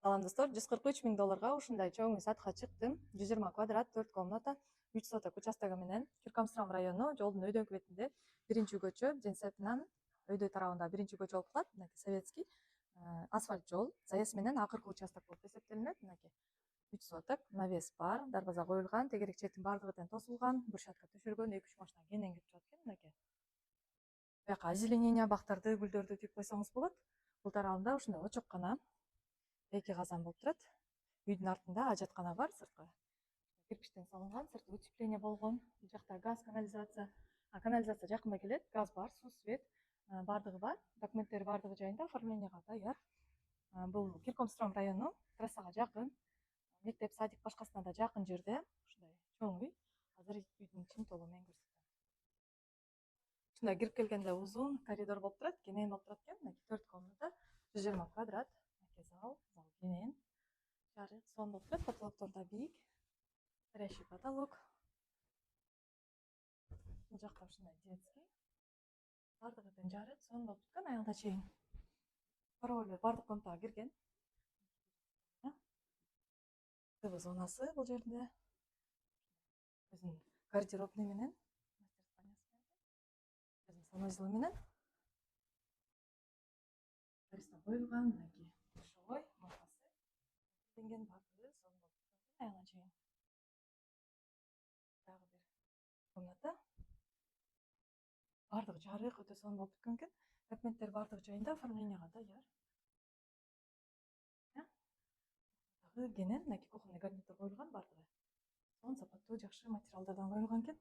Салам достор, 143 000 долларга ушундай чоң үй сатка чыктым. 120 квадрат, 4 комната, 3 соток участогу менен Киркамстром району, жолдун өйдөңкү бетинде биринчи көчө, Женсептинан өйдө тарабында биринчи көчө болуп калат. Мынакей советский асфальт жол, заезд менен акыркы участок болуп эсептелинет. Мынакей 3 соток, навес бар, дарбаза коюлган, тегерек четтин баардыгы тең тосулган, брусчатка төшөлгөн, 2-3 машина кенен кирип турат экен. Мынакей бияка озеленение, бактарды, гүлдөрдү тигип койсоңуз болот. Бул тарабында ушундай очоккана, эки казан болуп турат. Үйдүн артында ажаткана бар, сырткы кирпичтен салынган, сырты утепление болгон. Бул жакта газ, канализация. Канализация жакында келет, газ бар, суу, свет баардыгы бар. Документтери баардыгы жайында, оформленияга даяр. Бул Киркамстром району, трассага жакын, мектеп, садик башкасына да жакын жерде. Ушундай чоң үй. Азыр үйдүн ичин толугу менен көрсөтөм. Ушундай кирип келгенде узун коридор болуп турат, кенен болуп турат экен. Мынакей 4 комната, 120 квадрат. Мынакей зал кенен. Жарык, сон болуп турат, потолоктор да бийик. Горящий потолок. Бул жакта ушундай детский. Баардыгы тең жарык, сон болуп туткан аялда чейин. Пароль баардык комнатага кирген. ТВ зонасы бул жерде. Өзүнүн гардеробный менен, өзүнүн санузелы менен. Бариста коюлган, мынакей душевой, мойкасы. Денген баардыгы сон болуп туткан аялда чейин. Дагы бир комната. Баардыгы жарык, өтө сон болуп бүткөн экен. Документтер баардыгы жайында, оформленияга даяр. Дагы кенен мынакей кухонный гарнитур коюлган, баардыгы сон сапаттуу, жакшы материалдардан коюлган экен.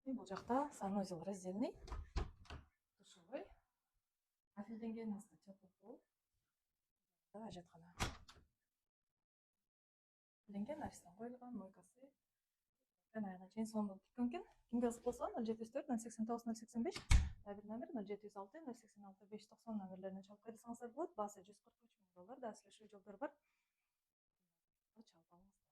Бул жакта санузел раздельный, душевой, афилденген, асты теплый пол. Ажаткана. Афилденген, арестан коюлган, мойкасы. Аягына чейин сон болуп бүткөн экен. Кимге ызык болсо 074 089 085, бир номер 0706 086 590 номерлерине чалып кайрылсаңыздар болот. Баасы 143 000 доллар. Да сүйлөшүү жолдору бар. Чалып алыңыздар.